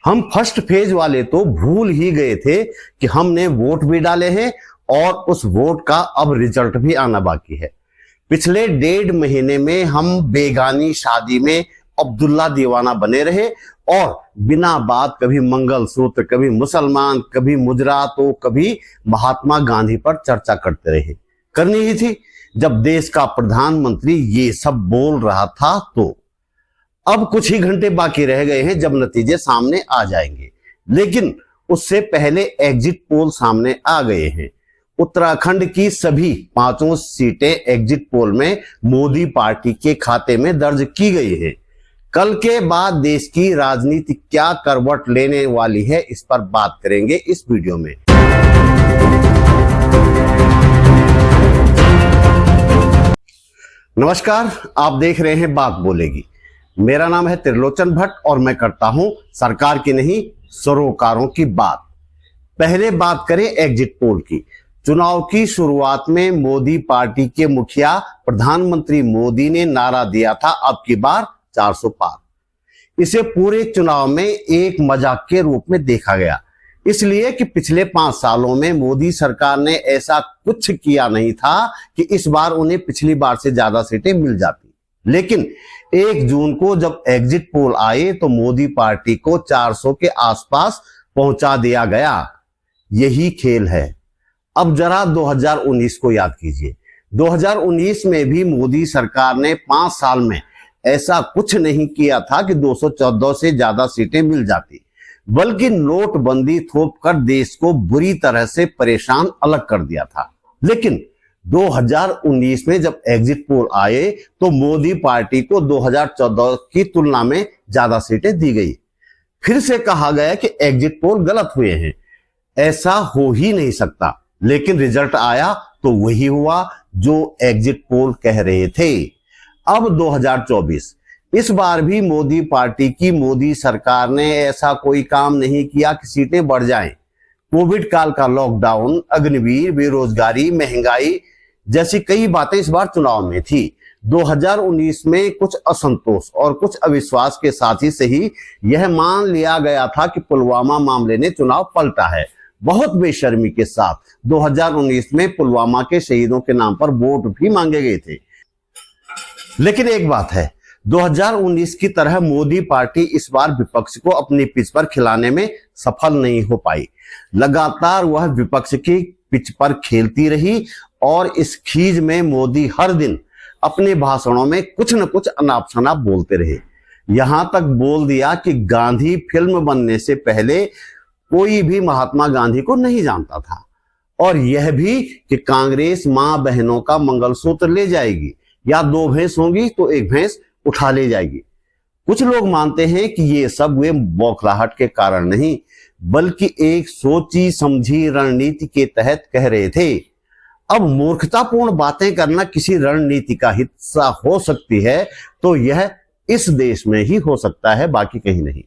हम first phase वाले तो भूल ही गए थे कि हमने वोट भी डाले हैं और उस वोट का अब रिजल्ट भी आना बाकी है। पिछले 1.5 महीने में हम बेगानी शादी में अब्दुल्ला दीवाना बने रहे और बिना बात कभी मंगलसूत्र, कभी मुसलमान, कभी मुजरा तो कभी महात्मा गांधी पर चर्चा करते रहे। करनी ही थी जब देश का प्रधानमंत्री ये सब बोल रहा था। तो अब कुछ ही घंटे बाकी रह गए हैं जब नतीजे सामने आ जाएंगे, लेकिन उससे पहले एग्जिट पोल सामने आ गए हैं। उत्तराखंड की सभी 5 सीटें एग्जिट पोल में मोदी पार्टी के खाते में दर्ज की गई है। कल के बाद देश की राजनीति क्या करवट लेने वाली है, इस पर बात करेंगे इस वीडियो में। नमस्कार, आप देख रहे हैं बात बोलेगी। मेरा नाम है त्रिलोचन भट्ट और मैं करता हूं सरकार की नहीं सरोकारों की बात। पहले बात करें एग्जिट पोल की। चुनाव की शुरुआत में मोदी पार्टी के मुखिया प्रधानमंत्री मोदी ने नारा दिया था, अब की बार 400 पार। इसे पूरे चुनाव में एक मजाक के रूप में देखा गया, इसलिए कि पिछले 5 सालों में मोदी सरकार ने ऐसा कुछ किया नहीं था कि इस बार उन्हें पिछली बार से ज्यादा सीटें मिल जाती। लेकिन 1 जून को जब एग्जिट पोल आए तो मोदी पार्टी को 400 के आसपास पहुंचा दिया गया। यही खेल है। अब जरा 2019 को याद कीजिए। 2019 में भी मोदी सरकार ने 5 साल में ऐसा कुछ नहीं किया था कि 214 से ज्यादा सीटें मिल जाती, बल्कि नोटबंदी थोप कर देश को बुरी तरह से परेशान अलग कर दिया था। लेकिन 2019 में जब एग्जिट पोल आए तो मोदी पार्टी को 2014 की तुलना में ज्यादा सीटें दी गई। फिर से कहा गया कि एग्जिट पोल गलत हुए हैं, ऐसा हो ही नहीं सकता। लेकिन रिजल्ट आया तो वही हुआ जो एग्जिट पोल कह रहे थे। अब 2024, इस बार भी मोदी पार्टी की मोदी सरकार ने ऐसा कोई काम नहीं किया कि सीटें बढ़ जाएं। कोविड काल का लॉकडाउन, अग्निवीर, बेरोजगारी, महंगाई जैसी कई बातें इस बार चुनाव में थी। 2019 में कुछ असंतोष और कुछ अविश्वास के साथ ही सही यह मान लिया गया था कि पुलवामा मामले ने चुनाव पलटा है। बहुत बेशर्मी के साथ 2019 में पुलवामा के शहीदों के नाम पर वोट भी मांगे गए थे। लेकिन एक बात है, 2019 की तरह मोदी पार्टी इस बार विपक्ष को अपनी पिच पर खिलाने में सफल नहीं हो पाई। लगातार वह विपक्ष की पिच पर खेलती रही और इस खीज में मोदी हर दिन अपने भाषणों में कुछ न कुछ अनाप शनाप बोलते रहे। यहां तक बोल दिया कि गांधी फिल्म बनने से पहले कोई भी महात्मा गांधी को नहीं जानता था, और यह भी कि कांग्रेस मां बहनों का मंगलसूत्र ले जाएगी या 2 भैंस होंगी तो 1 भैंस उठा ले जाएगी। कुछ लोग मानते हैं कि ये सब वे बौखलाहट के कारण नहीं, बल्कि एक सोची समझी रणनीति के तहत कह रहे थे। अब मूर्खतापूर्ण बातें करना किसी रणनीति का हिस्सा हो सकती है तो यह इस देश में ही हो सकता है, बाकी कहीं नहीं।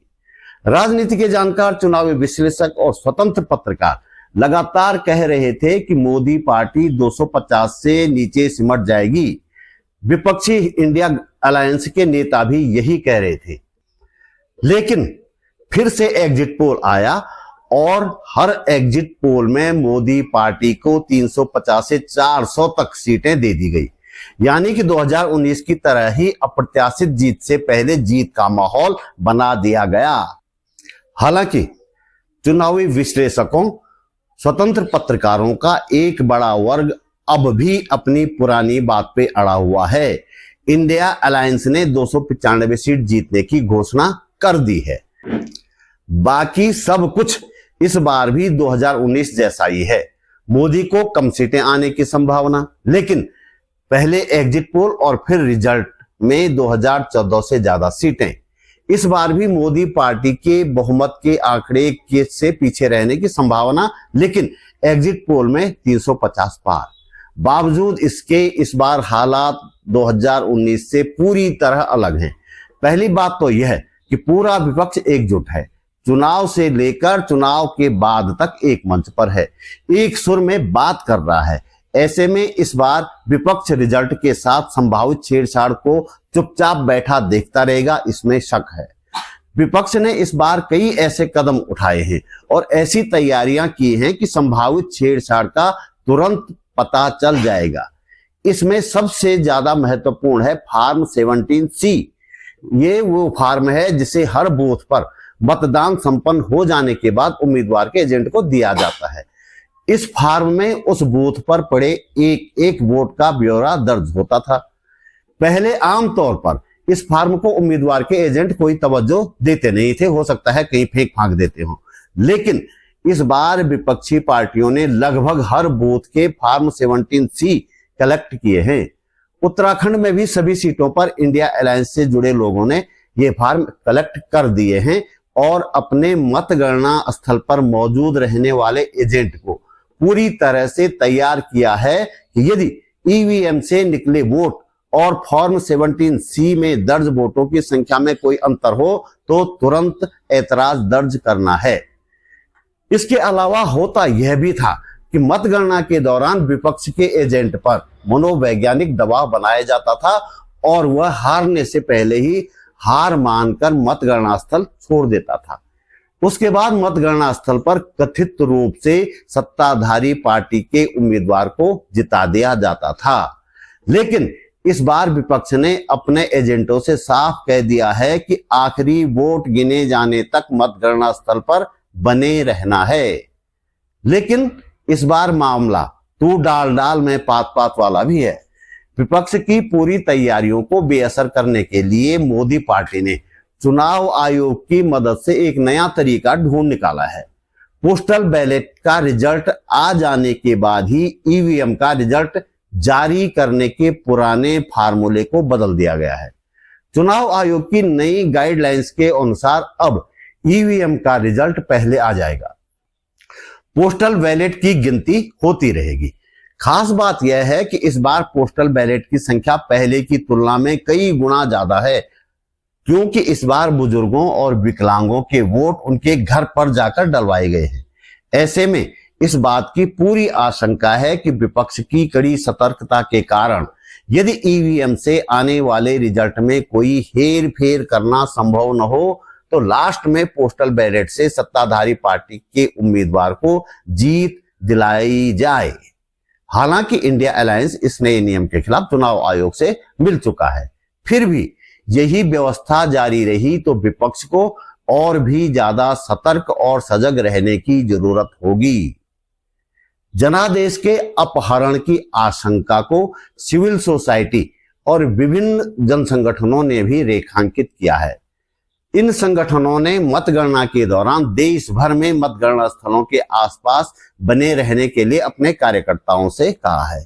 राजनीति के जानकार, चुनावी विश्लेषक और स्वतंत्र पत्रकार लगातार कह रहे थे कि मोदी पार्टी 250 से नीचे सिमट जाएगी। विपक्षी इंडिया अलायंस के नेता भी यही कह रहे थे। लेकिन फिर से एग्जिट पोल आया और हर एग्जिट पोल में मोदी पार्टी को 350 से 400 तक सीटें दे दी गई। यानी कि 2019 की तरह ही अप्रत्याशित जीत से पहले जीत का माहौल बना दिया गया। हालांकि चुनावी विश्लेषकों, स्वतंत्र पत्रकारों का एक बड़ा वर्ग अब भी अपनी पुरानी बात पे अड़ा हुआ है। इंडिया अलायंस ने 295 सीट जीतने की घोषणा कर दी है। बाकी सब कुछ इस बार भी 2019 जैसा ही है। मोदी को कम सीटें आने की संभावना, लेकिन पहले एग्जिट पोल और फिर रिजल्ट में 2014 से ज्यादा सीटें। इस बार भी मोदी पार्टी के बहुमत के आंकड़े के से पीछे रहने की संभावना, लेकिन एग्जिट पोल में 350 पार। बावजूद इसके इस बार हालात 2019 से पूरी तरह अलग हैं। पहली बात तो यह कि पूरा विपक्ष एकजुट है, चुनाव से लेकर चुनाव के बाद तक एक मंच पर है, एक सुर में बात कर रहा है। ऐसे में इस बार विपक्ष रिजल्ट के साथ संभावित छेड़छाड़ को चुपचाप बैठा देखता रहेगा, इसमें शक है। विपक्ष ने इस बार कई ऐसे कदम उठाए हैं और ऐसी तैयारियां की हैं कि संभावित छेड़छाड़ का तुरंत पता चल जाएगा। इसमें सबसे ज्यादा महत्वपूर्ण है फार्म 17C। ये वो फार्म है जिसे हर बूथ पर मतदान संपन्न हो जाने के बाद उम्मीदवार के एजेंट को दिया जाता है। इस फार्म में उस बूथ पर पड़े एक एक वोट का ब्यौरा दर्ज होता था। पहले आमतौर पर इस फार्म को उम्मीदवार के एजेंट कोई तवज्जो देते नहीं थे, हो सकता है कहीं फेंक फांक देते हो, लेकिन इस बार विपक्षी पार्टियों ने लगभग हर बूथ के फार्म 17C कलेक्ट किए हैं। उत्तराखंड में भी सभी सीटों पर इंडिया अलायंस से जुड़े लोगों ने ये फार्म कलेक्ट कर दिए हैं और अपने मतगणना स्थल पर मौजूद रहने वाले एजेंट को पूरी तरह से तैयार किया है कि यदि ईवीएम से निकले वोट और फॉर्म 17C में दर्ज वोटों की संख्या में कोई अंतर हो तो तुरंत ऐतराज दर्ज करना है। इसके अलावा होता यह भी था कि मतगणना के दौरान विपक्ष के एजेंट पर मनोवैज्ञानिक दबाव बनाया जाता था और वह हारने से पहले ही हार मानकर मतगणना स्थल छोड़ देता था। उसके बाद मतगणना स्थल पर कथित रूप से सत्ताधारी पार्टी के उम्मीदवार को जिता दिया जाता था। लेकिन इस बार विपक्ष ने अपने एजेंटों से साफ कह दिया है कि आखिरी वोट गिने जाने तक मतगणना स्थल पर बने रहना है। लेकिन इस बार मामला तू डाल डाल में पात पात वाला भी है। विपक्ष की पूरी तैयारियों को बेअसर करने के लिए मोदी पार्टी ने चुनाव आयोग की मदद से एक नया तरीका ढूंढ निकाला है। पोस्टल बैलेट का रिजल्ट आ जाने के बाद ही ईवीएम का रिजल्ट जारी करने के पुराने फार्मूले को बदल दिया गया है। चुनाव आयोग की नई गाइडलाइंस के अनुसार अब ईवीएम का रिजल्ट पहले आ जाएगा। पोस्टल बैलेट की गिनती होती रहेगी। खास बात यह है कि इस बार पोस्टल बैलेट की संख्या पहले की तुलना में कई गुना ज्यादा है, क्योंकि इस बार बुजुर्गों और विकलांगों के वोट उनके घर पर जाकर डलवाए गए हैं। ऐसे में इस बात की पूरी आशंका है कि विपक्ष की कड़ी सतर्कता के कारण यदि ईवीएम से आने वाले रिजल्ट में कोई हेर फेर करना संभव न हो तो लास्ट में पोस्टल बैलेट से सत्ताधारी पार्टी के उम्मीदवार को जीत दिलाई जाए। हालांकि इंडिया अलायंस इस नए नियम के खिलाफ चुनाव आयोग से मिल चुका है, फिर भी यही व्यवस्था जारी रही तो विपक्ष को और भी ज्यादा सतर्क और सजग रहने की जरूरत होगी। जनादेश के अपहरण की आशंका को सिविल सोसाइटी और विभिन्न जन संगठनों ने भी रेखांकित किया है। इन संगठनों ने मतगणना के दौरान देश भर में मतगणना स्थलों के आसपास बने रहने के लिए अपने कार्यकर्ताओं से कहा है।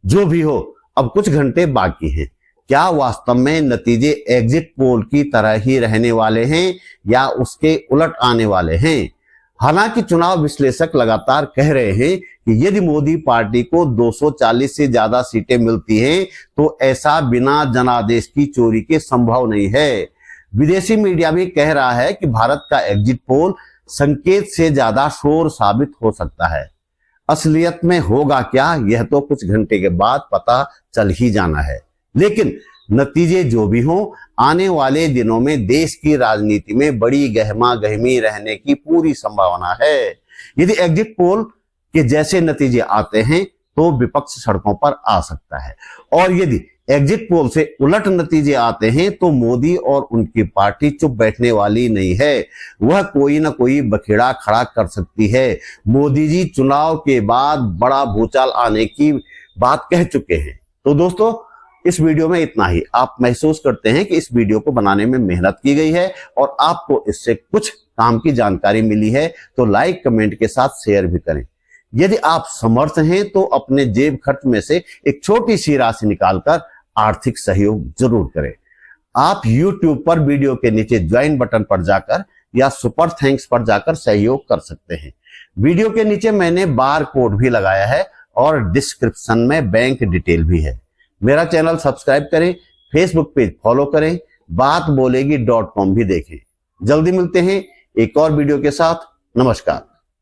जो भी हो, अब कुछ घंटे बाकी हैं। क्या वास्तव में नतीजे एग्जिट पोल की तरह ही रहने वाले हैं या उसके उलट आने वाले हैं? हालांकि चुनाव विश्लेषक लगातार कह रहे हैं कि यदि मोदी पार्टी को 240 से ज्यादा सीटें मिलती हैं तो ऐसा बिना जनादेश की चोरी के संभव नहीं है। विदेशी मीडिया भी कह रहा है कि भारत का एग्जिट पोल संकेत से ज्यादा शोर साबित हो सकता है। असलियत में होगा क्या, यह तो कुछ घंटे के बाद पता चल ही जाना है। लेकिन नतीजे जो भी हों, आने वाले दिनों में देश की राजनीति में बड़ी गहमा गहमी रहने की पूरी संभावना है। यदि एग्जिट पोल के जैसे नतीजे आते हैं तो विपक्ष सड़कों पर आ सकता है, और यदि एग्जिट पोल से उलट नतीजे आते हैं तो मोदी और उनकी पार्टी चुप बैठने वाली नहीं है। वह कोई ना कोई बखेड़ा खड़ा कर सकती है। मोदी जी चुनाव के बाद बड़ा भूचाल आने की बात कह चुके हैं। तो दोस्तों, इस वीडियो में इतना ही। आप महसूस करते हैं कि इस वीडियो को बनाने में मेहनत की गई है और आपको इससे कुछ काम की जानकारी मिली है तो लाइक कमेंट के साथ शेयर भी करें। यदि आप समर्थ हैं तो अपने जेब खर्च में से एक छोटी सी राशि निकालकर आर्थिक सहयोग जरूर करें। आप YouTube पर वीडियो के नीचे ज्वाइन बटन पर जाकर या सुपर थैंक्स पर जाकर सहयोग कर सकते हैं। वीडियो के नीचे मैंने बार कोड भी लगाया है और डिस्क्रिप्शन में बैंक डिटेल भी है। मेरा चैनल सब्सक्राइब करें, फेसबुक पेज फॉलो करें, बात बोलेगी .com भी देखें। जल्दी मिलते हैं एक और वीडियो के साथ। नमस्कार।